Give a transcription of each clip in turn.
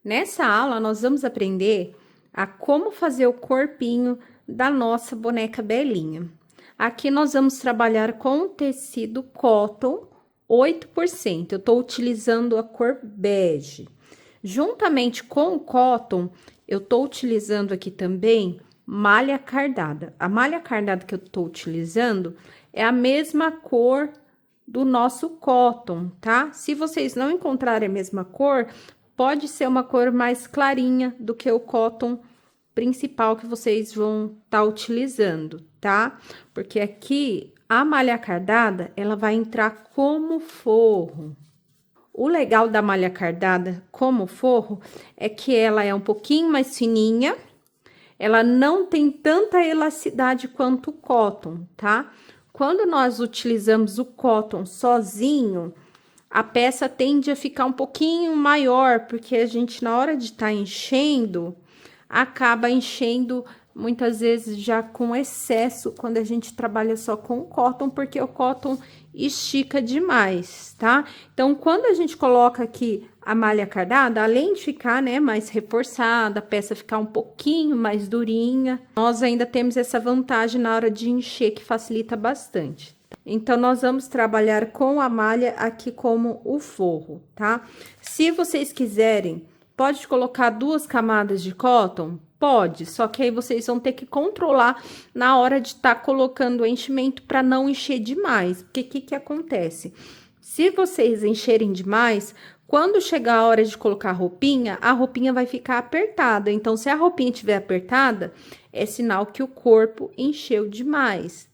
Nessa aula, nós vamos aprender a como fazer o corpinho da nossa boneca Belinha. Aqui nós vamos trabalhar com o tecido cotton 8%. Eu tô utilizando a cor bege. Juntamente com o cotton, eu tô utilizando aqui também malha cardada. A malha cardada que eu tô utilizando é a mesma cor do nosso cotton, tá? Se vocês não encontrarem a mesma cor, pode ser uma cor mais clarinha do que o cotton principal que vocês vão estar utilizando, tá? Porque aqui a malha cardada, ela vai entrar como forro. O legal da malha cardada como forro é que ela é um pouquinho mais fininha, ela não tem tanta elasticidade quanto o cotton, tá? Quando nós utilizamos o cotton sozinho, a peça tende a ficar um pouquinho maior, porque a gente, na hora de estar enchendo, acaba enchendo muitas vezes já com excesso, quando a gente trabalha só com o cotton, porque o cotton estica demais, tá? Então, quando a gente coloca aqui a malha cardada, além de ficar, né, mais reforçada, a peça ficar um pouquinho mais durinha, nós ainda temos essa vantagem na hora de encher, que facilita bastante. Então, nós vamos trabalhar com a malha aqui como o forro, tá? Se vocês quiserem, pode colocar 2 camadas de cotton? Pode, só que aí vocês vão ter que controlar na hora de estar colocando o enchimento para não encher demais. Porque o que acontece? Se vocês encherem demais, quando chegar a hora de colocar a roupinha vai ficar apertada. Então, se a roupinha estiver apertada, é sinal que o corpo encheu demais.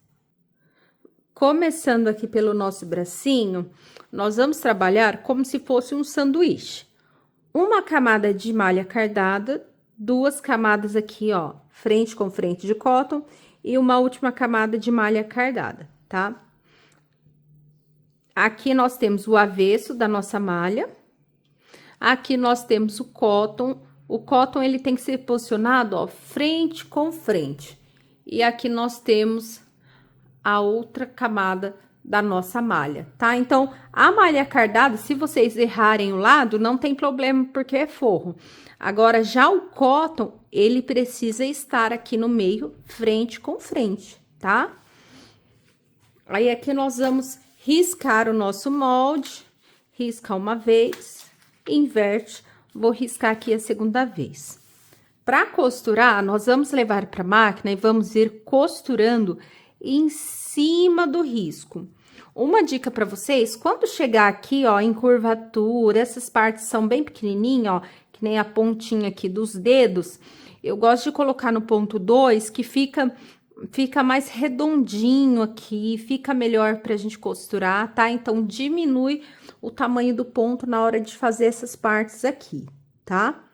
Começando aqui pelo nosso bracinho, nós vamos trabalhar como se fosse um sanduíche. Uma camada de malha cardada, 2 camadas aqui, ó, frente com frente de cotton e uma última camada de malha cardada, tá? Aqui nós temos o avesso da nossa malha. Aqui nós temos o cotton. O cotton, ele tem que ser posicionado, ó, frente com frente. E aqui nós temos a outra camada da nossa malha, tá? Então, a malha cardada, se vocês errarem o lado, não tem problema, porque é forro. Agora, já o cotton, ele precisa estar aqui no meio, frente com frente, tá? Aí, aqui nós vamos riscar o nosso molde, risca uma vez, inverte, vou riscar aqui a segunda vez. Para costurar, nós vamos levar para a máquina e vamos ir costurando em cima do risco. Uma dica para vocês, quando chegar aqui, ó, em curvatura, essas partes são bem pequenininhas, ó, que nem a pontinha aqui dos dedos, eu gosto de colocar no ponto 2, que fica mais redondinho aqui, fica melhor pra gente costurar, tá? Então, diminui o tamanho do ponto na hora de fazer essas partes aqui, tá?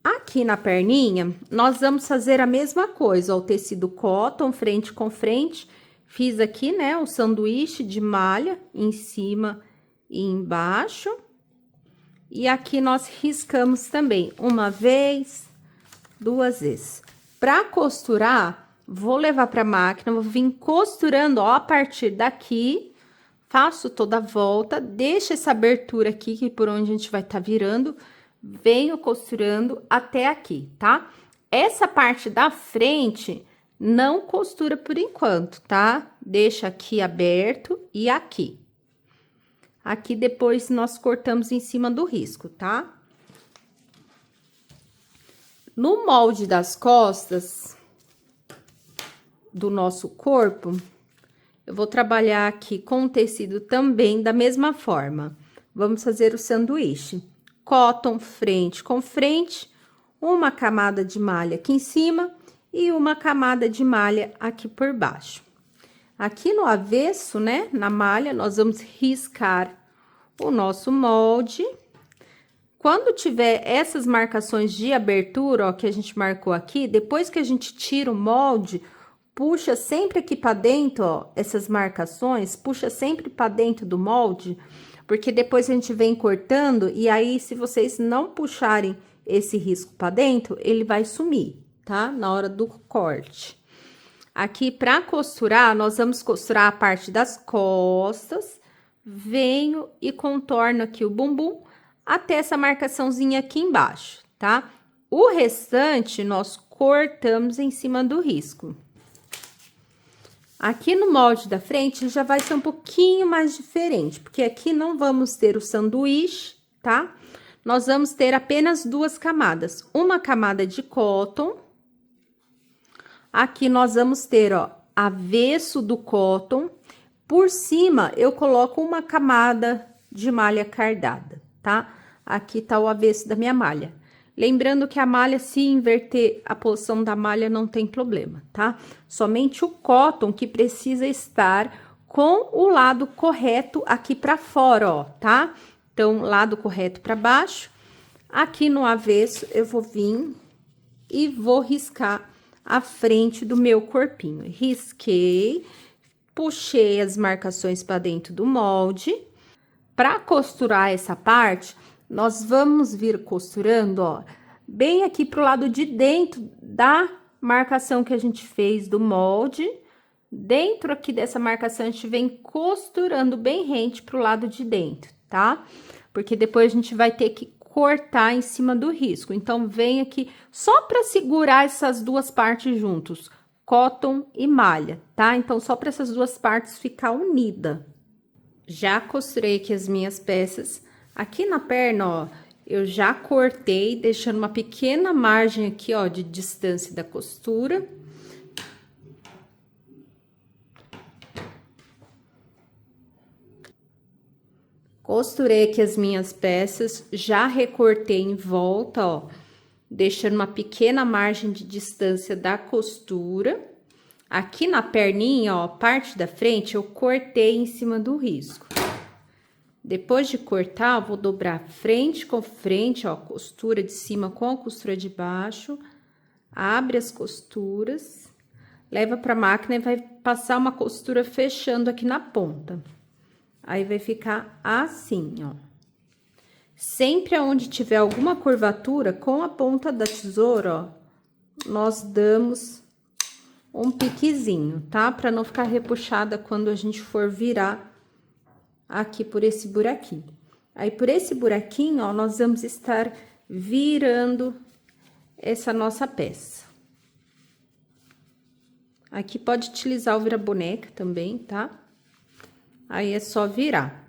Aqui na perninha, nós vamos fazer a mesma coisa, ó, o tecido cotton, frente com frente. Fiz aqui, né, o sanduíche de malha em cima e embaixo. E aqui nós riscamos também, uma vez, 2 vezes. Para costurar, vou levar para a máquina, vou vir costurando, ó, a partir daqui. Faço toda a volta, deixa essa abertura aqui, que por onde a gente vai estar virando. Venho costurando até aqui, tá? Essa parte da frente não costura por enquanto, tá? Deixa aqui aberto e aqui. Aqui depois nós cortamos em cima do risco, tá? No molde das costas do nosso corpo, eu vou trabalhar aqui com o tecido também da mesma forma. Vamos fazer o sanduíche. Cotton frente com frente, uma camada de malha aqui em cima e uma camada de malha aqui por baixo. Aqui no avesso, né, na malha, nós vamos riscar o nosso molde. Quando tiver essas marcações de abertura, ó, que a gente marcou aqui, depois que a gente tira o molde, puxa sempre aqui para dentro, ó, essas marcações, puxa sempre para dentro do molde, porque depois a gente vem cortando e aí, se vocês não puxarem esse risco para dentro, ele vai sumir, tá? Na hora do corte. Aqui, para costurar, nós vamos costurar a parte das costas, venho e contorno aqui o bumbum até essa marcaçãozinha aqui embaixo, tá? O restante, nós cortamos em cima do risco. Aqui no molde da frente, já vai ser um pouquinho mais diferente, porque aqui não vamos ter o sanduíche, tá? Nós vamos ter apenas duas camadas. Uma camada de cotton. Aqui nós vamos ter, ó, avesso do cotton. Por cima, eu coloco uma camada de malha cardada, tá? Aqui tá o avesso da minha malha. Lembrando que a malha, se inverter a posição da malha, não tem problema, tá? Somente o cotton que precisa estar com o lado correto aqui pra fora, ó, tá? Então, lado correto pra baixo. Aqui no avesso, eu vou vir e vou riscar a frente do meu corpinho. Risquei, puxei as marcações pra dentro do molde. Pra costurar essa parte, nós vamos vir costurando, ó, bem aqui pro lado de dentro da marcação que a gente fez do molde. Dentro aqui dessa marcação, a gente vem costurando bem rente pro lado de dentro, tá? Porque depois a gente vai ter que cortar em cima do risco. Então, vem aqui só para segurar essas duas partes juntos, cotton e malha, tá? Então, só para essas duas partes ficar unida. Já costurei aqui as minhas peças. Aqui na perna, ó, eu já cortei, deixando uma pequena margem aqui, ó, de distância da costura. Costurei aqui as minhas peças, já recortei em volta, ó, deixando uma pequena margem de distância da costura. Aqui na perninha, ó, parte da frente, eu cortei em cima do risco. Depois de cortar, eu vou dobrar frente com frente, ó, costura de cima com a costura de baixo. Abre as costuras, leva pra máquina e vai passar uma costura fechando aqui na ponta. Aí, vai ficar assim, ó. Sempre aonde tiver alguma curvatura, com a ponta da tesoura, ó, nós damos um piquezinho, tá? Pra não ficar repuxada quando a gente for virar aqui por esse buraquinho. Aí, por esse buraquinho, ó, nós vamos estar virando essa nossa peça. Aqui pode utilizar o vira-boneca também, tá? Aí, é só virar.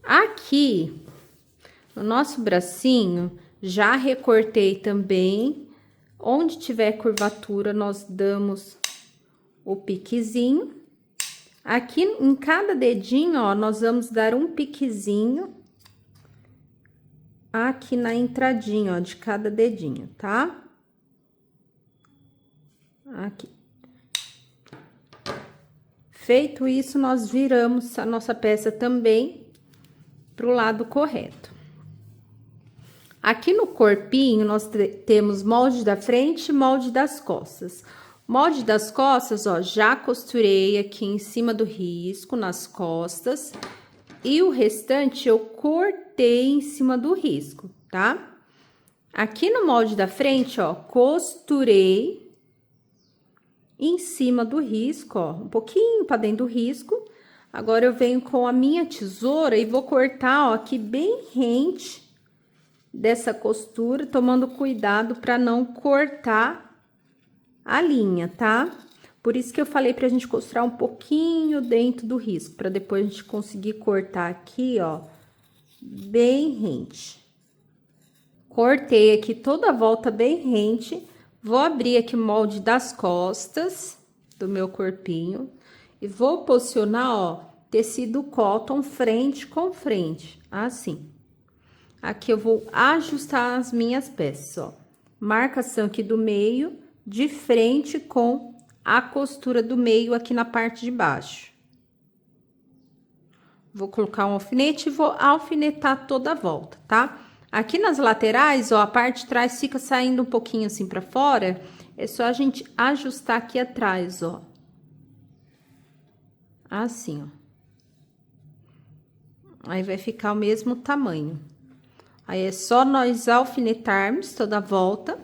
Aqui, no nosso bracinho, já recortei também. Onde tiver curvatura, nós damos o piquezinho. Aqui, em cada dedinho, ó, nós vamos dar um piquezinho aqui na entradinha, ó, de cada dedinho, tá? Aqui. Feito isso, nós viramos a nossa peça também pro lado correto. Aqui no corpinho, nós temos molde da frente e molde das costas. Molde das costas, ó, já costurei aqui em cima do risco, nas costas. E o restante eu cortei em cima do risco, tá? Aqui no molde da frente, ó, costurei em cima do risco, ó, um pouquinho para dentro do risco. Agora, eu venho com a minha tesoura e vou cortar, ó, aqui bem rente dessa costura, tomando cuidado para não cortar a linha, tá? Por isso que eu falei pra gente costurar um pouquinho dentro do risco, para depois a gente conseguir cortar aqui, ó, bem rente. Cortei aqui toda a volta bem rente. Vou abrir aqui o molde das costas do meu corpinho e vou posicionar, ó, tecido cotton frente com frente, assim. Aqui eu vou ajustar as minhas peças, ó. Marcação aqui do meio, de frente com a costura do meio aqui na parte de baixo. Vou colocar um alfinete e vou alfinetar toda a volta, tá? Aqui nas laterais, ó, a parte de trás fica saindo um pouquinho assim pra fora, é só a gente ajustar aqui atrás, ó. Assim, ó. Aí, vai ficar o mesmo tamanho. Aí, é só nós alfinetarmos toda a volta.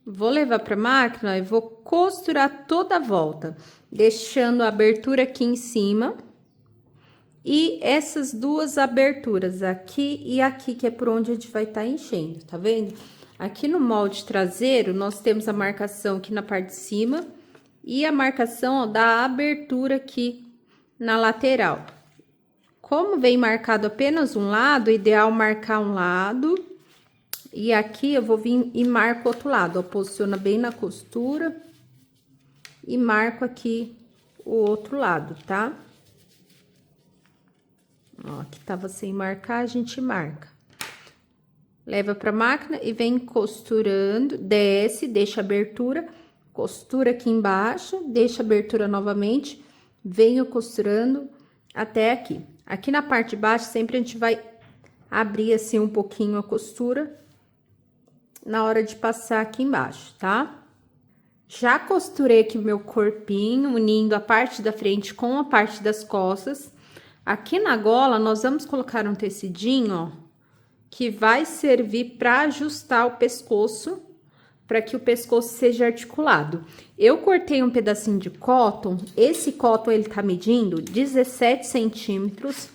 Vou levar pra máquina e vou costurar toda a volta, deixando a abertura aqui em cima. e essas duas aberturas aqui e aqui, que é por onde a gente vai estar enchendo, tá vendo? Aqui no molde traseiro, nós temos a marcação aqui na parte de cima e a marcação, ó, da abertura aqui na lateral. Como vem marcado apenas um lado, é ideal marcar um lado. E aqui eu vou vir e marco o outro lado, ó, posiciona bem na costura e marco aqui o outro lado, tá? Ó, aqui tava sem marcar, a gente marca. Leva pra máquina e vem costurando, desce, deixa abertura, costura aqui embaixo, deixa abertura novamente, venho costurando até aqui. Aqui na parte de baixo, sempre a gente vai abrir assim um pouquinho a costura na hora de passar aqui embaixo, tá? Já costurei aqui o meu corpinho, unindo a parte da frente com a parte das costas. Aqui na gola, nós vamos colocar um tecidinho, ó, que vai servir para ajustar o pescoço, para que o pescoço seja articulado. Eu cortei um pedacinho de cotton, esse cotton ele tá medindo 17 centímetros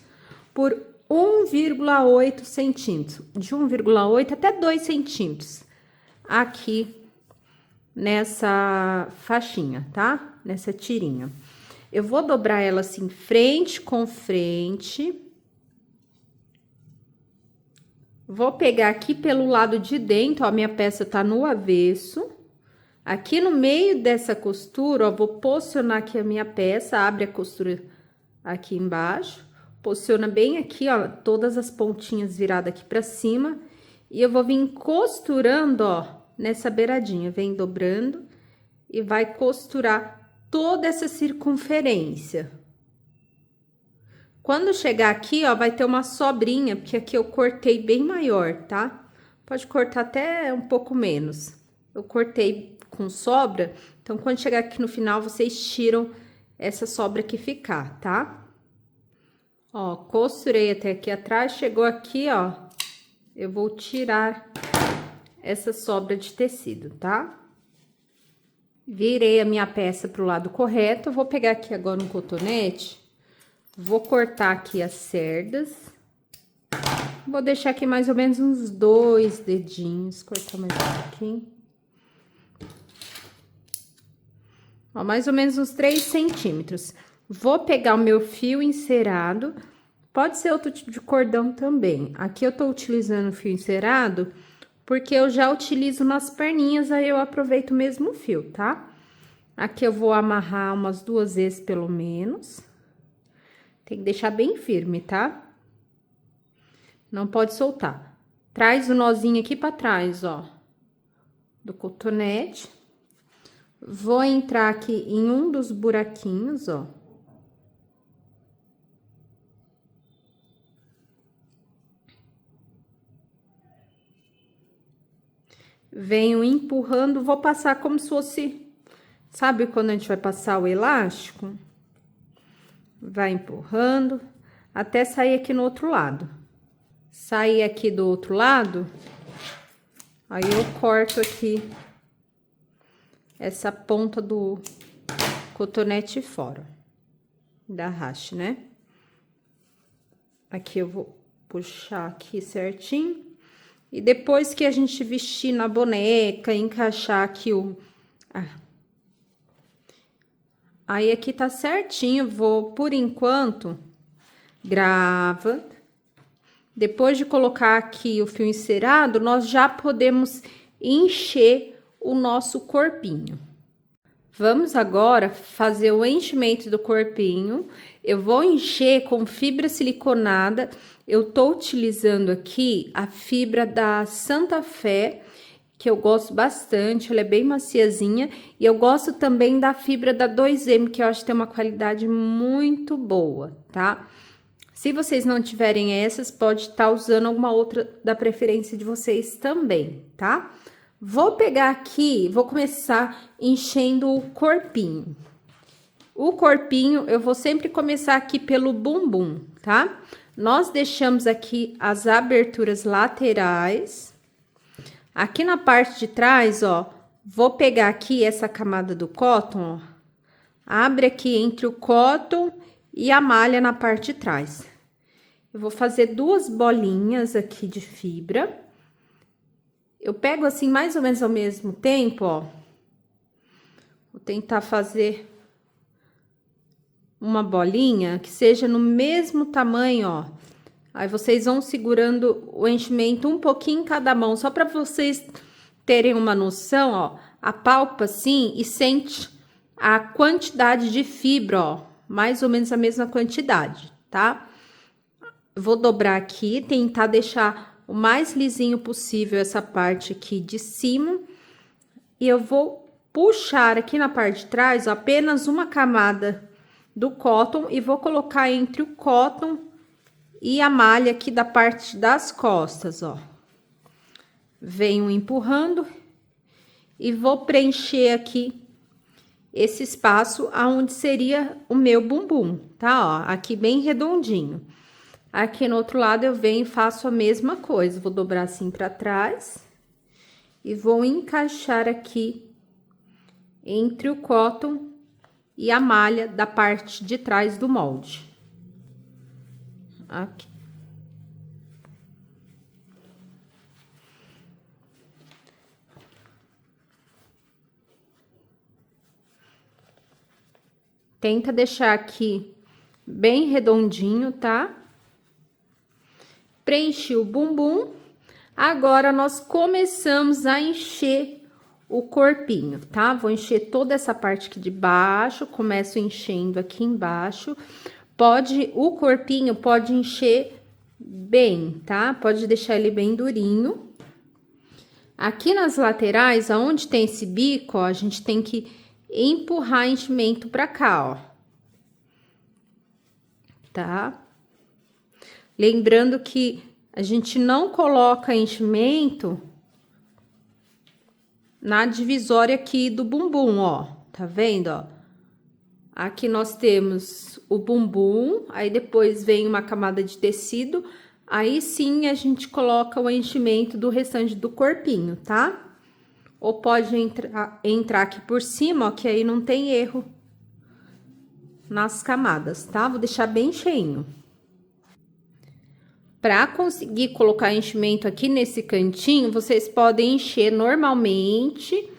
por 1,8 centímetros, de 1,8 até 2 centímetros, aqui nessa faixinha, tá? Nessa tirinha. Eu vou dobrar ela assim, frente com frente. Vou pegar aqui pelo lado de dentro, ó, minha peça tá no avesso. Aqui no meio dessa costura, ó, vou posicionar aqui a minha peça, abre a costura aqui embaixo. Posiciona bem aqui, ó, todas as pontinhas viradas aqui pra cima. E eu vou vir costurando, ó, nessa beiradinha. Vem dobrando e vai costurar toda essa circunferência. Quando chegar aqui, ó, vai ter uma sobrinha, porque aqui eu cortei bem maior, tá? Pode cortar até um pouco menos. Eu cortei com sobra, então quando chegar aqui no final, vocês tiram essa sobra que ficar, tá? Ó, costurei até aqui atrás, chegou aqui, ó, eu vou tirar essa sobra de tecido, tá? Virei a minha peça pro lado correto, vou pegar aqui agora um cotonete. Vou cortar aqui as cerdas. Vou deixar aqui mais ou menos uns 2 dedinhos. Cortar mais um pouquinho. Ó, mais ou menos uns 3 centímetros. Vou pegar o meu fio encerado. Pode ser outro tipo de cordão também. Aqui eu tô utilizando fio encerado porque eu já utilizo nas perninhas, aí eu aproveito o mesmo fio, tá? Aqui eu vou amarrar umas 2 vezes pelo menos. Tem que deixar bem firme, tá? Não pode soltar. Traz o nozinho aqui pra trás, ó, do cotonete. Vou entrar aqui em um dos buraquinhos, ó. Venho empurrando, vou passar como se fosse... Sabe quando a gente vai passar o elástico? Vai empurrando até sair aqui no outro lado. Sair aqui do outro lado, aí eu corto aqui essa ponta do cotonete fora, da haste, né? Aqui eu vou puxar aqui certinho. E depois que a gente vestir na boneca, encaixar aqui o... Aí, aqui tá certinho, vou, por enquanto, grava. Depois de colocar aqui o fio encerado, nós já podemos encher o nosso corpinho. Vamos agora fazer o enchimento do corpinho. Eu vou encher com fibra siliconada. Eu tô utilizando aqui a fibra da Santa Fé, que eu gosto bastante, ela é bem maciazinha. E eu gosto também da fibra da 2M, que eu acho que tem uma qualidade muito boa, tá? Se vocês não tiverem essas, pode estar usando alguma outra da preferência de vocês também, tá? Vou pegar aqui, vou começar enchendo o corpinho. O corpinho, eu vou sempre começar aqui pelo bumbum, tá? Nós deixamos aqui as aberturas laterais. Aqui na parte de trás, ó, vou pegar aqui essa camada do cotton, ó. Abre aqui entre o cotton e a malha na parte de trás. Eu vou fazer 2 bolinhas aqui de fibra. Eu pego assim mais ou menos ao mesmo tempo, ó. Vou tentar fazer uma bolinha que seja no mesmo tamanho, ó. Aí vocês vão segurando o enchimento um pouquinho em cada mão, só para vocês terem uma noção, ó. Apalpa assim e sente a quantidade de fibra, ó, mais ou menos a mesma quantidade, tá? Vou dobrar aqui, tentar deixar o mais lisinho possível essa parte aqui de cima. E eu vou puxar aqui na parte de trás, ó, apenas uma camada do cotton e vou colocar entre o cotton e a malha aqui da parte das costas, ó. Venho empurrando e vou preencher aqui esse espaço aonde seria o meu bumbum, tá? Ó, aqui bem redondinho. Aqui no outro lado eu venho e faço a mesma coisa. Vou dobrar assim pra trás e vou encaixar aqui entre o cotton e a malha da parte de trás do molde. Aqui. Tenta deixar aqui bem redondinho, tá? Preenchi o bumbum. Agora, nós começamos a encher o corpinho, tá? Vou encher toda essa parte aqui de baixo, começo enchendo aqui embaixo. O corpinho pode encher bem, tá? Pode deixar ele bem durinho. Aqui nas laterais, aonde tem esse bico, ó, a gente tem que empurrar enchimento pra cá, ó. Tá? Lembrando que a gente não coloca enchimento na divisória aqui do bumbum, ó. Tá vendo, ó? Aqui nós temos o bumbum, aí depois vem uma camada de tecido, aí sim a gente coloca o enchimento do restante do corpinho, tá? Ou pode entrar aqui por cima, ó, que aí não tem erro nas camadas, tá? Vou deixar bem cheinho. Para conseguir colocar enchimento aqui nesse cantinho, vocês podem encher normalmente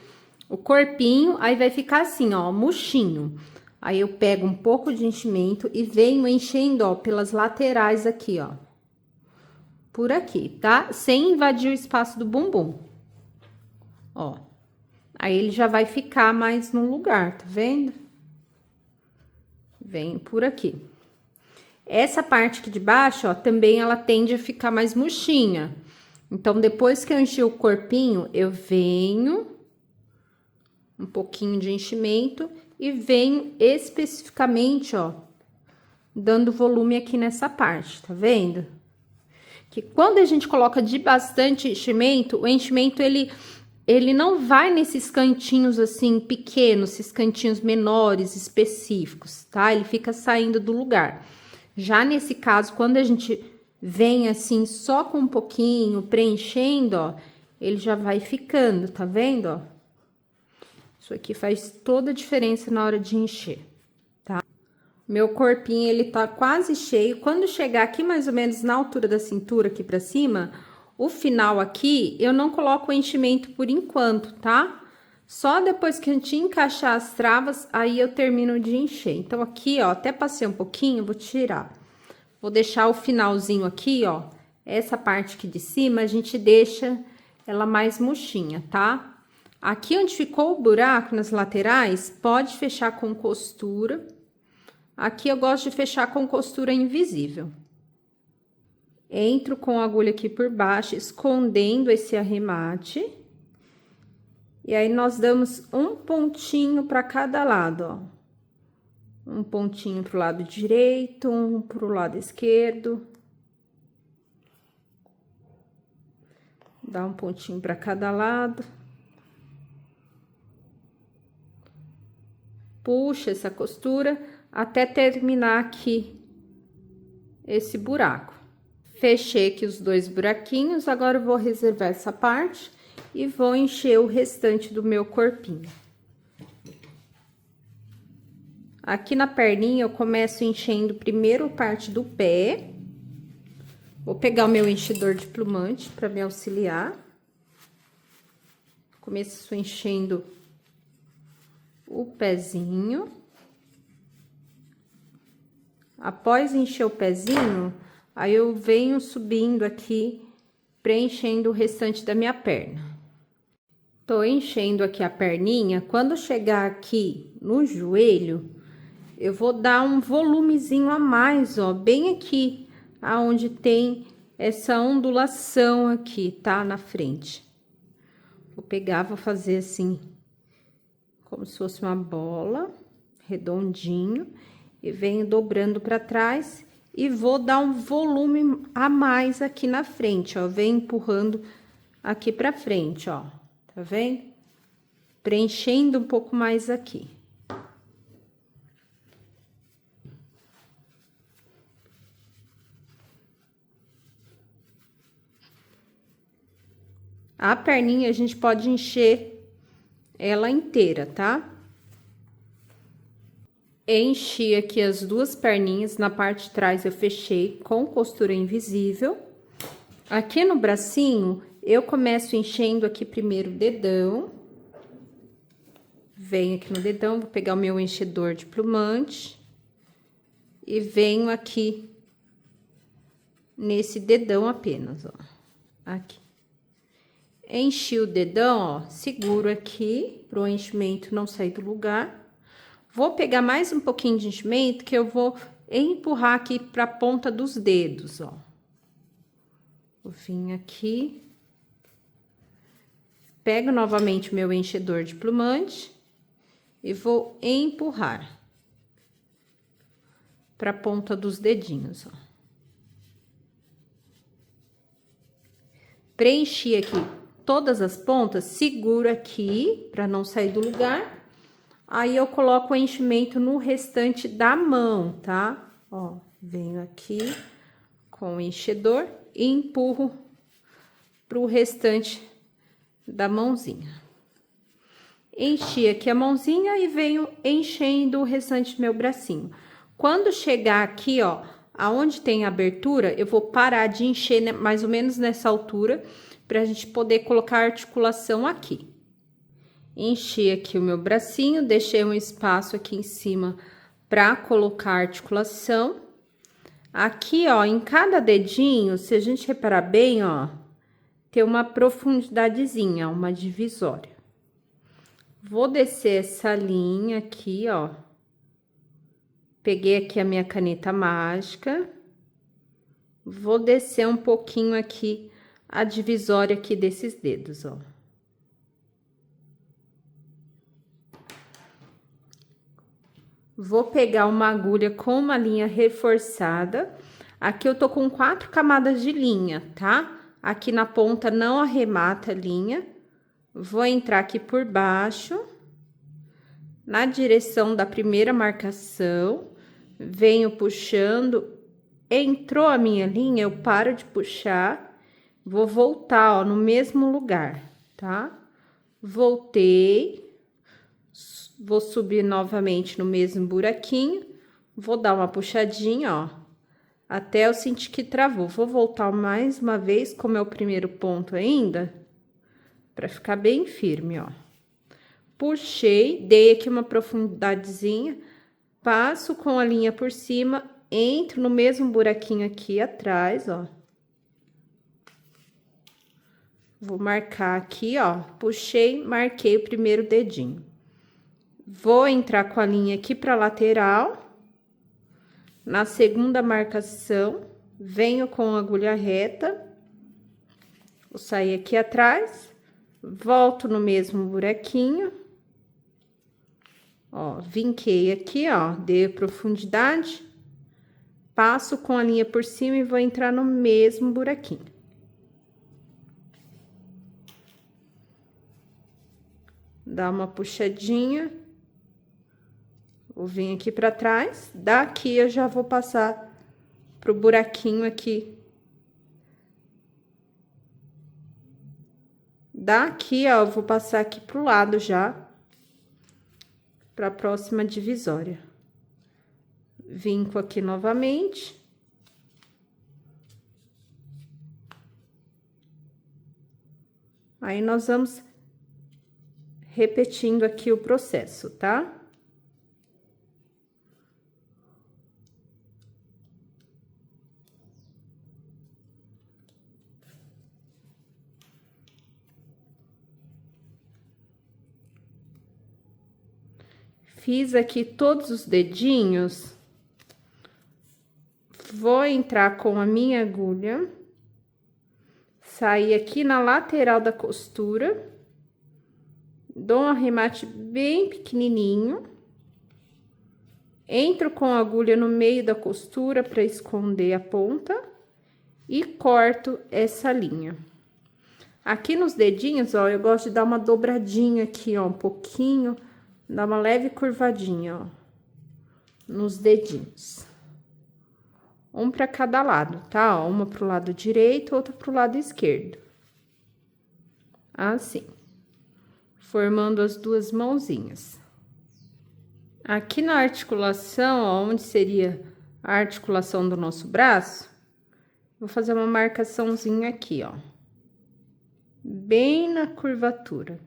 o corpinho, aí vai ficar assim, ó, murchinho. Aí eu pego um pouco de enchimento e venho enchendo, ó, pelas laterais aqui, ó. Por aqui, tá? Sem invadir o espaço do bumbum. Ó. Aí ele já vai ficar mais num lugar, tá vendo? Venho por aqui. Essa parte aqui de baixo, ó, também ela tende a ficar mais murchinha. Então, depois que eu enchi o corpinho, eu venho um pouquinho de enchimento e venho especificamente, ó, dando volume aqui nessa parte, tá vendo? Que quando a gente coloca de bastante enchimento, o enchimento, ele não vai nesses cantinhos assim, pequenos, esses cantinhos menores, específicos, tá? Ele fica saindo do lugar. Já nesse caso, quando a gente vem assim, só com um pouquinho, preenchendo, ó, ele já vai ficando, tá vendo, ó? Isso aqui faz toda a diferença na hora de encher, tá? Meu corpinho, ele tá quase cheio. Quando chegar aqui, mais ou menos na altura da cintura, aqui pra cima, o final aqui, eu não coloco o enchimento por enquanto, tá? Só depois que a gente encaixar as travas, aí eu termino de encher. Então, aqui, ó, até passei um pouquinho, vou tirar. Vou deixar o finalzinho aqui, ó, essa parte aqui de cima, a gente deixa ela mais murchinha, tá? Aqui onde ficou o buraco nas laterais, pode fechar com costura. Aqui eu gosto de fechar com costura invisível. Entro com a agulha aqui por baixo, escondendo esse arremate. E aí, nós damos um pontinho para cada lado, ó. Um pontinho pro lado direito, um pro lado esquerdo. Dá um pontinho para cada lado. Puxa essa costura até terminar aqui esse buraco. Fechei aqui os 2 buraquinhos, agora eu vou reservar essa parte e vou encher o restante do meu corpinho. Aqui na perninha, eu começo enchendo primeiro parte do pé. Vou pegar o meu enchedor de plumante para me auxiliar. Começo enchendo o pezinho. Após encher o pezinho, aí eu venho subindo aqui, preenchendo o restante da minha perna. Tô enchendo aqui a perninha. Quando chegar aqui no joelho, eu vou dar um volumezinho a mais, ó, bem aqui, aonde tem essa ondulação aqui, tá? Na frente. Vou pegar, vou fazer assim, como se fosse uma bola, redondinho, e venho dobrando para trás e vou dar um volume a mais aqui na frente, ó. Venho empurrando aqui para frente, ó. Tá vendo? Preenchendo um pouco mais aqui. A perninha a gente pode encher ela inteira, tá? Enchi aqui as duas perninhas, na parte de trás eu fechei com costura invisível. Aqui no bracinho, eu começo enchendo aqui primeiro o dedão. Venho aqui no dedão, vou pegar o meu enchedor de plumante. E venho aqui nesse dedão apenas, ó. Aqui. Enchi o dedão, ó, seguro aqui pro enchimento não sair do lugar. Vou pegar mais um pouquinho de enchimento que eu vou empurrar aqui pra ponta dos dedos, ó. Vou vir aqui. Pego novamente o meu enchedor de plumante e vou empurrar pra ponta dos dedinhos, ó. Preenchi aqui todas as pontas, seguro aqui pra não sair do lugar. Aí, eu coloco o enchimento no restante da mão, tá? Ó, venho aqui com o enchedor e empurro pro restante da mãozinha. Enchi aqui a mãozinha e venho enchendo o restante do meu bracinho. Quando chegar aqui, ó, aonde tem abertura, eu vou parar de encher, né, mais ou menos nessa altura, pra gente poder colocar a articulação aqui. Enchi aqui o meu bracinho, deixei um espaço aqui em cima pra colocar a articulação. Aqui, ó, em cada dedinho, se a gente reparar bem, ó, tem uma profundidadezinha, uma divisória. Vou descer essa linha aqui, ó. Peguei aqui a minha caneta mágica. Vou descer um pouquinho aqui a divisória aqui desses dedos, ó. Vou pegar uma agulha com uma linha reforçada. Aqui eu tô com 4 camadas de linha, tá? Aqui na ponta não arremata a linha. Vou entrar aqui por baixo, na direção da primeira marcação. Venho puxando. Entrou a minha linha, eu paro de puxar. Vou voltar, ó, no mesmo lugar, tá? Voltei. Vou subir novamente no mesmo buraquinho, vou dar uma puxadinha, ó, até eu sentir que travou. Vou voltar mais uma vez, como é o primeiro ponto ainda, pra ficar bem firme, ó. Puxei, dei aqui uma profundidadezinha, passo com a linha por cima, entro no mesmo buraquinho aqui atrás, ó. Vou marcar aqui, ó, puxei, marquei o primeiro dedinho. Vou entrar com a linha aqui pra lateral. Na segunda marcação, venho com a agulha reta. Vou sair aqui atrás, volto no mesmo buraquinho. Ó, vinquei aqui, ó, dei profundidade. Passo com a linha por cima e vou entrar no mesmo buraquinho. Dá uma puxadinha. Vou vir aqui pra trás, daqui eu já vou passar pro buraquinho aqui. Daqui, ó, eu vou passar aqui pro lado já, pra próxima divisória. vinco aqui novamente. Aí, nós vamos repetindo aqui o processo, tá? Fiz aqui todos os dedinhos. Vou entrar com a minha agulha, sair aqui na lateral da costura, dou um arremate bem pequenininho, entro com a agulha no meio da costura para esconder a ponta e corto essa linha. Aqui nos dedinhos, ó, eu gosto de dar uma dobradinha aqui, ó, um pouquinho, dar uma leve curvadinha, ó, nos dedinhos. Um para cada lado, tá? Ó, uma pro lado direito, outra pro lado esquerdo. Assim. Formando as duas mãozinhas. Aqui na articulação, ó, onde seria a articulação do nosso braço, vou fazer uma marcaçãozinha aqui, ó. Bem na curvatura.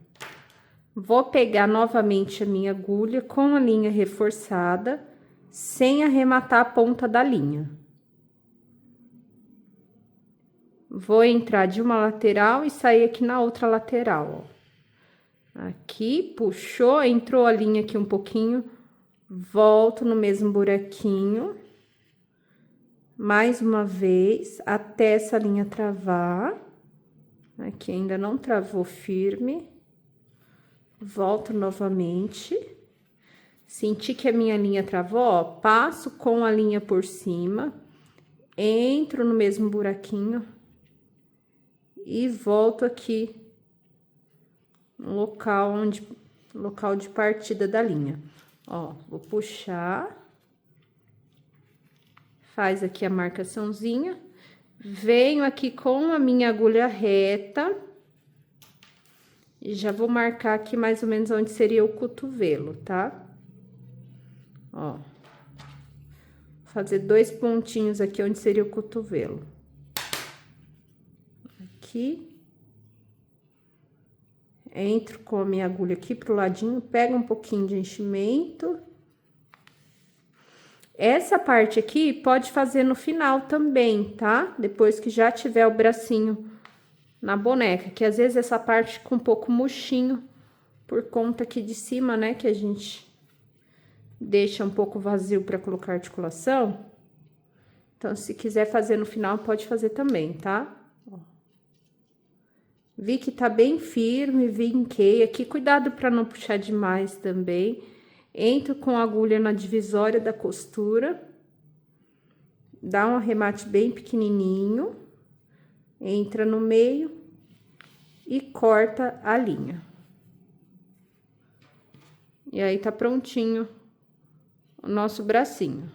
Vou pegar novamente a minha agulha com a linha reforçada, sem arrematar a ponta da linha. Vou entrar de uma lateral e sair aqui na outra lateral, ó. Aqui, puxou, entrou a linha aqui um pouquinho, volto no mesmo buraquinho. Mais uma vez, até essa linha travar. Aqui ainda não travou firme. Volto novamente. Senti que a minha linha travou, ó, passo com a linha por cima, entro no mesmo buraquinho e volto aqui no local de partida da linha. Ó, vou puxar, faz aqui a marcaçãozinha, venho aqui com a minha agulha reta e já vou marcar aqui mais ou menos onde seria o cotovelo, tá? Ó, fazer 2 pontinhos aqui onde seria o cotovelo. Aqui. Entro com a minha agulha aqui pro ladinho, pego um pouquinho de enchimento. Essa parte aqui pode fazer no final também, tá? Depois que já tiver o bracinho na boneca, que às vezes essa parte fica um pouco murchinho, por conta aqui de cima, né, que a gente deixa um pouco vazio para colocar articulação. Então, se quiser fazer no final, pode fazer também, tá? Ó. Vi que tá bem firme, vinquei aqui, cuidado para não puxar demais também. Entro com a agulha na divisória da costura, dá um arremate bem pequenininho, entra no meio e corta a linha. E aí, tá prontinho o nosso bracinho.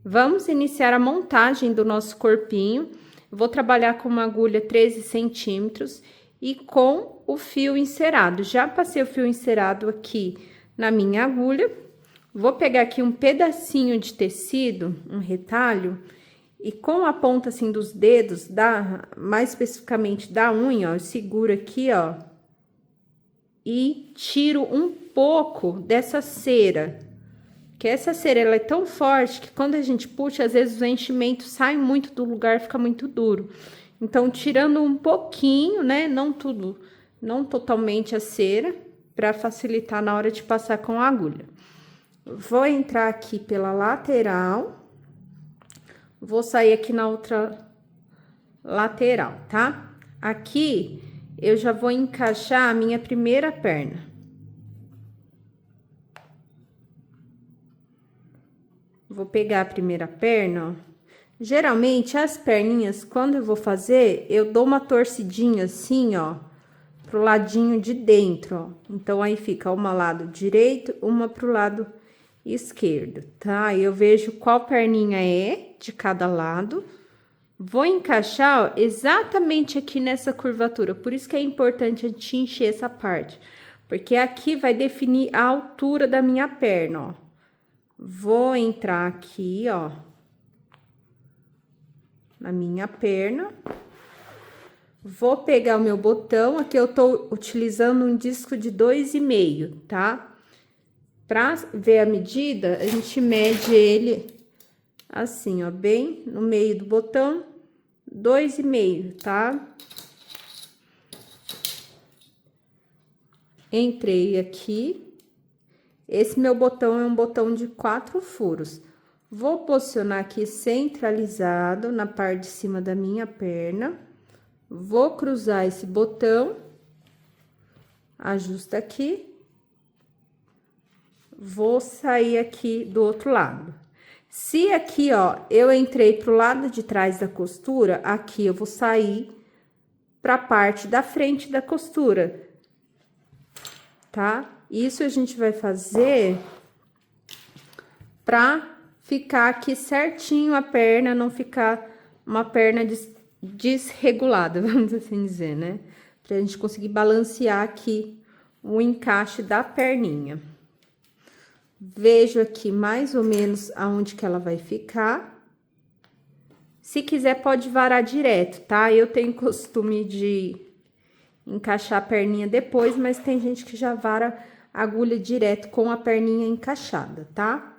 Vamos iniciar a montagem do nosso corpinho. Vou trabalhar com uma agulha 13 centímetros e com o fio encerado. Já passei o fio encerado aqui na minha agulha. Vou pegar aqui um pedacinho de tecido, um retalho, e com a ponta assim dos dedos, mais especificamente da unha, ó, eu seguro aqui, ó, e tiro um pouco dessa cera. Que essa cera, ela é tão forte que quando a gente puxa, às vezes o enchimento sai muito do lugar, fica muito duro. Então, tirando um pouquinho, né, não tudo, não totalmente a cera, para facilitar na hora de passar com a agulha. Vou entrar aqui pela lateral, vou sair aqui na outra lateral, tá? Aqui, eu já vou encaixar a minha primeira perna. Vou pegar a primeira perna, ó. Geralmente, as perninhas, quando eu vou fazer, eu dou uma torcidinha assim, ó, pro ladinho de dentro, ó. Então, aí fica uma lado direito, uma pro lado esquerdo, tá? Eu vejo qual perninha é de cada lado. Vou encaixar, ó, exatamente aqui nessa curvatura. Por isso que é importante a gente encher essa parte. Porque aqui vai definir a altura da minha perna, ó. Vou entrar aqui, ó, na minha perna. Vou pegar o meu botão, aqui eu tô utilizando um disco de 2,5, tá? Pra ver a medida, a gente mede ele assim, ó, bem no meio do botão, 2,5, tá? Entrei aqui. Esse meu botão é um botão de 4 furos. Vou posicionar aqui centralizado na parte de cima da minha perna. Vou cruzar esse botão. Ajusta aqui. Vou sair aqui do outro lado. Se aqui, ó, eu entrei pro lado de trás da costura, aqui eu vou sair pra parte da frente da costura, tá? Isso a gente vai fazer pra ficar aqui certinho a perna, não ficar uma perna desregulada, vamos assim dizer, né? Pra gente conseguir balancear aqui o encaixe da perninha. Vejo aqui mais ou menos aonde que ela vai ficar. Se quiser, pode varar direto, tá? Eu tenho costume de encaixar a perninha depois, mas tem gente que já vara a agulha direto com a perninha encaixada, tá?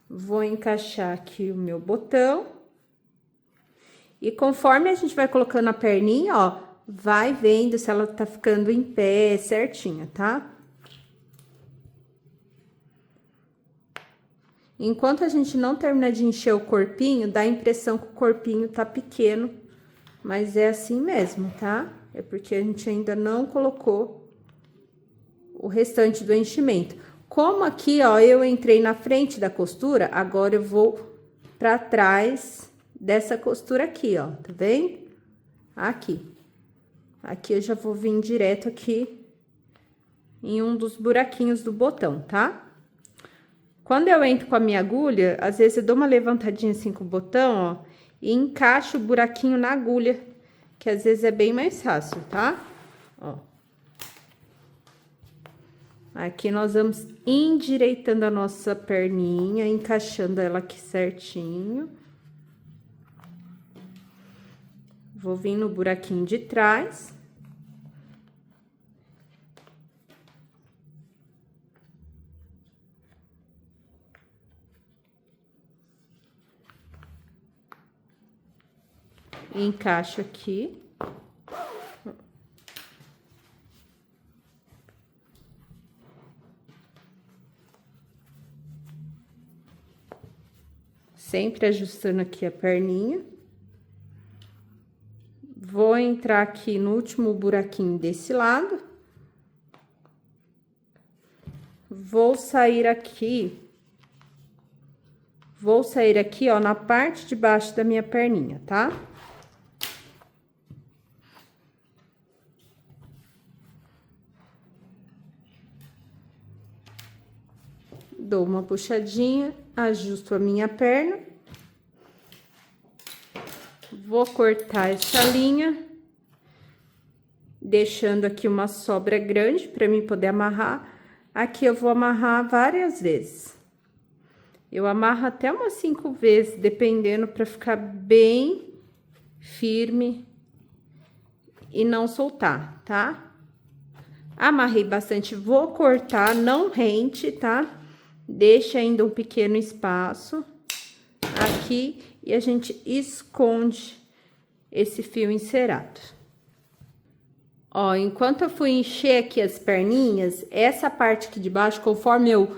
Vou encaixar aqui o meu botão. E conforme a gente vai colocando a perninha, ó, vai vendo se ela tá ficando em pé certinha, tá? Enquanto a gente não termina de encher o corpinho, dá a impressão que o corpinho tá pequeno, mas é assim mesmo, tá? É porque a gente ainda não colocou o restante do enchimento. Como aqui, ó, eu entrei na frente da costura, agora eu vou pra trás dessa costura aqui, ó, tá vendo? Aqui. Aqui eu já vou vir direto aqui em um dos buraquinhos do botão, tá? Quando eu entro com a minha agulha, às vezes eu dou uma levantadinha assim com o botão, ó, e encaixo o buraquinho na agulha, que às vezes é bem mais fácil, tá? Ó. Aqui nós vamos endireitando a nossa perninha, encaixando ela aqui certinho. Vou vir no buraquinho de trás. Encaixo aqui. Sempre ajustando aqui a perninha. Vou entrar aqui no último buraquinho desse lado. Vou sair aqui. Vou sair aqui, ó, na parte de baixo da minha perninha, tá? Dou uma puxadinha, ajusto a minha perna. Vou cortar essa linha, deixando aqui uma sobra grande para mim poder amarrar. Aqui eu vou amarrar várias vezes. Eu amarro até umas 5 vezes, dependendo, para ficar bem firme e não soltar, tá? Amarrei bastante, vou cortar, não rente, tá? Deixa ainda um pequeno espaço aqui e a gente esconde esse fio encerado. Ó, enquanto eu fui encher aqui as perninhas, essa parte aqui de baixo, conforme eu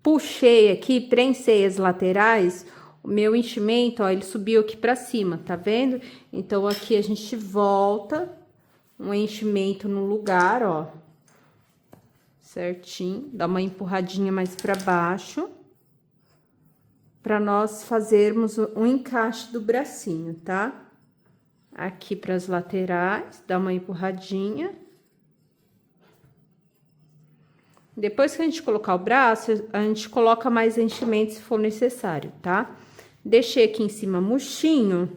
puxei aqui, prensei as laterais, o meu enchimento, ó, ele subiu aqui pra cima, tá vendo? Então, aqui a gente volta um enchimento no lugar, ó. Certinho, dá uma empurradinha mais pra baixo, pra nós fazermos um encaixe do bracinho, tá? Aqui pras laterais, dá uma empurradinha. Depois que a gente colocar o braço, a gente coloca mais enchimento se for necessário, tá? Deixei aqui em cima murchinho.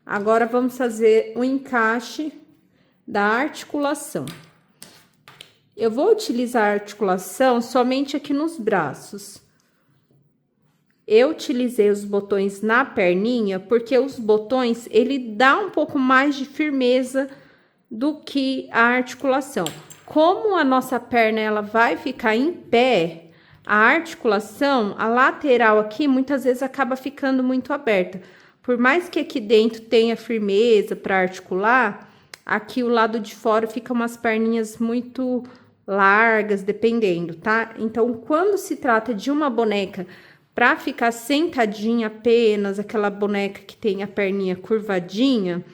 Agora, vamos fazer o encaixe da articulação. Eu vou utilizar a articulação somente aqui nos braços. Eu utilizei os botões na perninha, porque os botões, ele dá um pouco mais de firmeza do que a articulação. Como a nossa perna, ela vai ficar em pé, a articulação, a lateral aqui, muitas vezes acaba ficando muito aberta. Por mais que aqui dentro tenha firmeza para articular, aqui o lado de fora fica umas perninhas muito largas, dependendo, tá? Então, quando se trata de uma boneca para ficar sentadinha apenas, aquela boneca que tem a perninha curvadinha,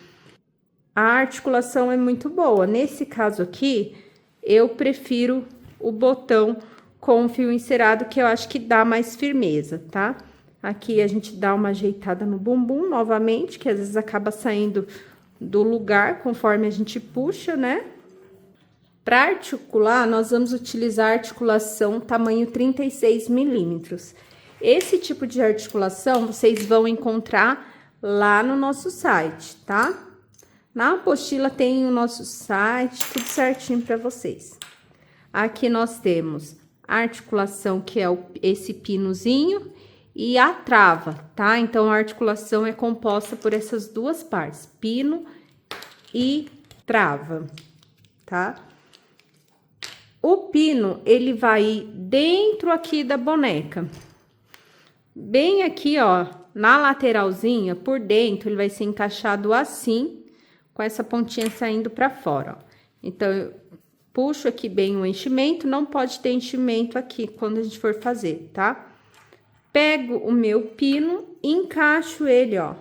a articulação é muito boa. Nesse caso aqui, eu prefiro o botão com fio encerado, que eu acho que dá mais firmeza, tá? Aqui a gente dá uma ajeitada no bumbum novamente, que às vezes acaba saindo do lugar conforme a gente puxa, né? Para articular, nós vamos utilizar articulação tamanho 36 milímetros. Esse tipo de articulação vocês vão encontrar lá no nosso site, tá? Na apostila tem o nosso site, tudo certinho para vocês. Aqui nós temos a articulação, que é esse pinozinho, e a trava, tá? Então, a articulação é composta por essas duas partes, pino e trava, tá? O pino, ele vai dentro aqui da boneca. Bem aqui, ó, na lateralzinha, por dentro, ele vai ser encaixado assim, com essa pontinha saindo pra fora, ó. Então, eu puxo aqui bem o enchimento, não pode ter enchimento aqui quando a gente for fazer, tá? Pego o meu pino, encaixo ele, ó,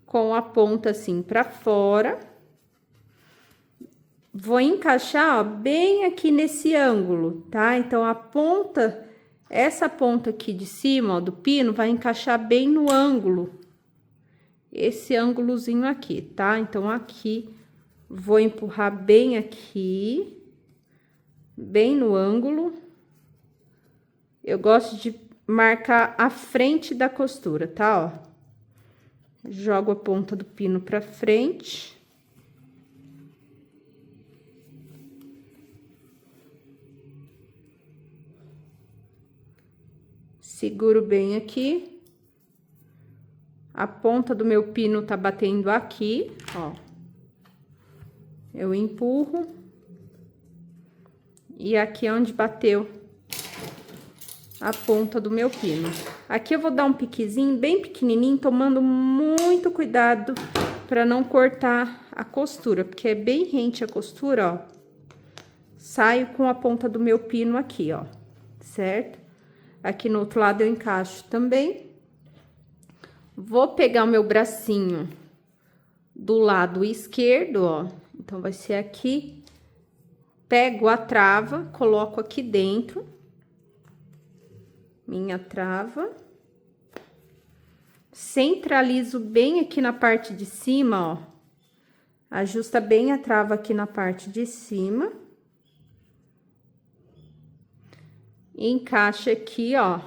com a ponta assim pra fora. Vou encaixar, ó, bem aqui nesse ângulo, tá? Então, a ponta, essa ponta aqui de cima, ó, do pino, vai encaixar bem no ângulo. Esse ângulozinho aqui, tá? Então, aqui, vou empurrar bem aqui, bem no ângulo. Eu gosto de marcar a frente da costura, tá? Ó, jogo a ponta do pino pra frente. Seguro bem aqui. A ponta do meu pino tá batendo aqui, ó. Eu empurro. E aqui é onde bateu a ponta do meu pino. Aqui eu vou dar um piquezinho bem pequenininho, tomando muito cuidado para não cortar a costura, porque é bem rente a costura, ó. Saio com a ponta do meu pino aqui, ó, certo? Aqui no outro lado eu encaixo também. Vou pegar o meu bracinho do lado esquerdo, ó. Então, vai ser aqui. Pego a trava, coloco aqui dentro. Minha trava. Centralizo bem aqui na parte de cima, ó. Ajusta bem a trava aqui na parte de cima. Encaixa aqui, ó.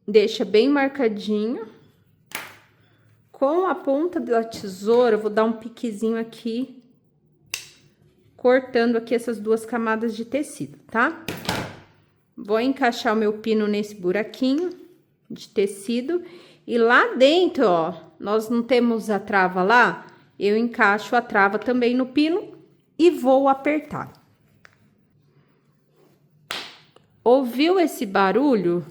Deixa bem marcadinho. Com a ponta da tesoura, eu vou dar um piquezinho aqui, cortando aqui essas duas camadas de tecido, tá? Vou encaixar o meu pino nesse buraquinho de tecido. E lá dentro, ó, nós não temos a trava lá, eu encaixo a trava também no pino e vou apertar. Ouviu esse barulho?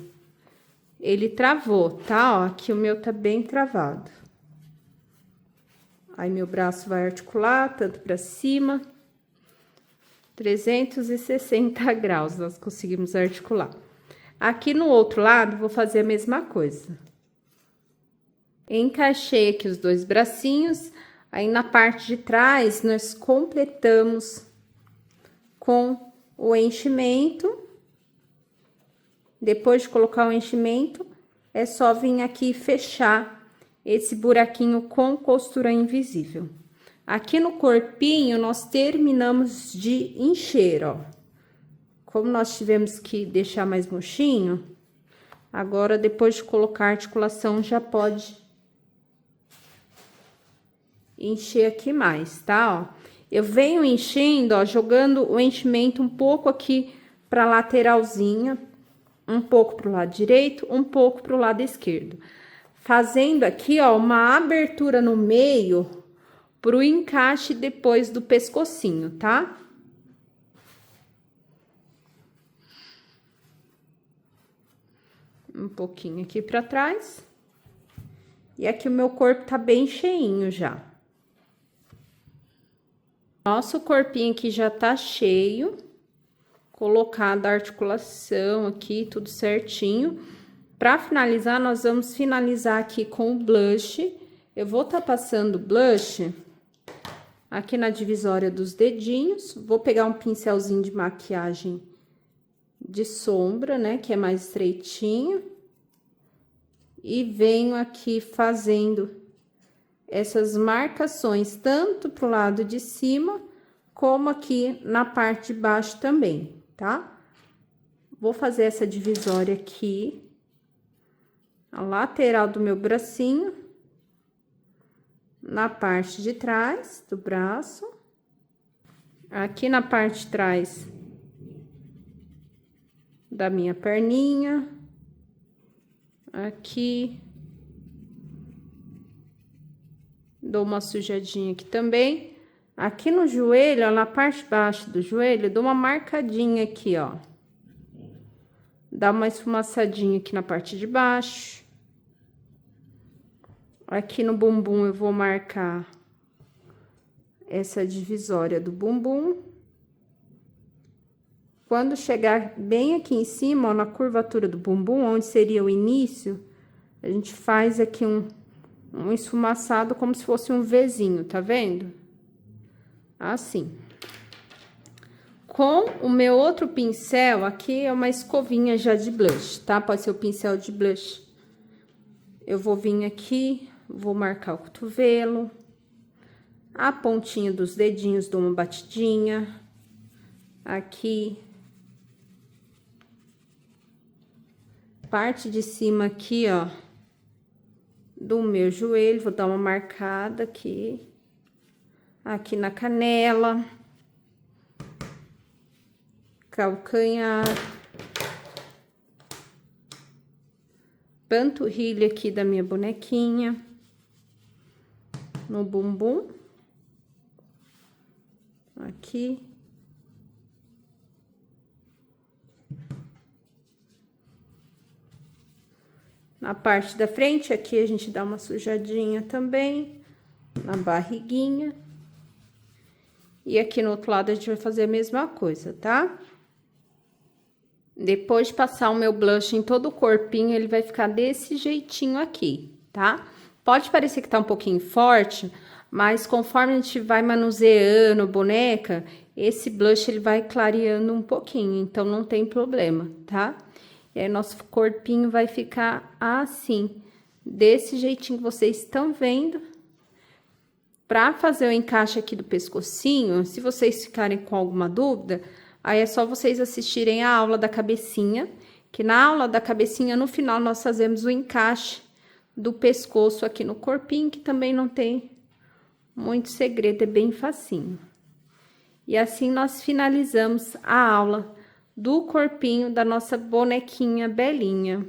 Ele travou, tá? Ó, aqui o meu tá bem travado. Aí, meu braço vai articular, tanto pra cima, 360 graus, nós conseguimos articular. Aqui no outro lado, vou fazer a mesma coisa. Encaixei aqui os dois bracinhos, aí na parte de trás, nós completamos com o enchimento. Depois de colocar o enchimento, é só vir aqui e fechar esse buraquinho com costura invisível. Aqui no corpinho, nós terminamos de encher, ó. Como nós tivemos que deixar mais murchinho, agora, depois de colocar a articulação, já pode encher aqui mais, tá? Ó. Eu venho enchendo, ó, jogando o enchimento um pouco aqui pra lateralzinha, um pouco pro lado direito, um pouco pro lado esquerdo. Fazendo aqui, ó, uma abertura no meio pro encaixe depois do pescocinho, tá? Um pouquinho aqui pra trás. E aqui o meu corpo tá bem cheinho já. Nosso corpinho aqui já tá cheio. Colocada a articulação aqui, tudo certinho. Pra finalizar, nós vamos finalizar aqui com o blush. Eu vou tá passando blush aqui na divisória dos dedinhos. Vou pegar um pincelzinho de maquiagem de sombra, né, que é mais estreitinho. E venho aqui fazendo essas marcações, tanto pro lado de cima, como aqui na parte de baixo também, tá? Vou fazer essa divisória aqui, a lateral do meu bracinho, na parte de trás do braço, aqui na parte de trás da minha perninha, aqui, dou uma sujadinha aqui também. Aqui no joelho, ó, na parte de baixo do joelho, dou uma marcadinha aqui, ó. Dá uma esfumaçadinha aqui na parte de baixo. Aqui no bumbum, eu vou marcar essa divisória do bumbum. Quando chegar bem aqui em cima, ó, na curvatura do bumbum, onde seria o início, a gente faz aqui um esfumaçado como se fosse um Vzinho, tá vendo? Assim. Com o meu outro pincel, aqui é uma escovinha já de blush, tá? Pode ser o pincel de blush. Eu vou vir aqui, vou marcar o cotovelo. A pontinha dos dedinhos, dou uma batidinha. Aqui. Parte de cima aqui, ó, do meu joelho, vou dar uma marcada aqui. Aqui na canela. Calcanhar. Panturrilha aqui da minha bonequinha. No bumbum. Aqui. Na parte da frente, aqui a gente dá uma sujadinha também, na barriguinha. E aqui no outro lado a gente vai fazer a mesma coisa, tá? Depois de passar o meu blush em todo o corpinho, ele vai ficar desse jeitinho aqui, tá? Pode parecer que tá um pouquinho forte, mas conforme a gente vai manuseando a boneca, esse blush ele vai clareando um pouquinho, então não tem problema, tá? E aí, nosso corpinho vai ficar assim, desse jeitinho que vocês estão vendo. Pra fazer o encaixe aqui do pescocinho, se vocês ficarem com alguma dúvida, aí é só vocês assistirem a aula da cabecinha, que na aula da cabecinha, no final, nós fazemos o encaixe do pescoço aqui no corpinho, que também não tem muito segredo, é bem facinho. E assim, nós finalizamos a aula do corpinho da nossa bonequinha Belinha.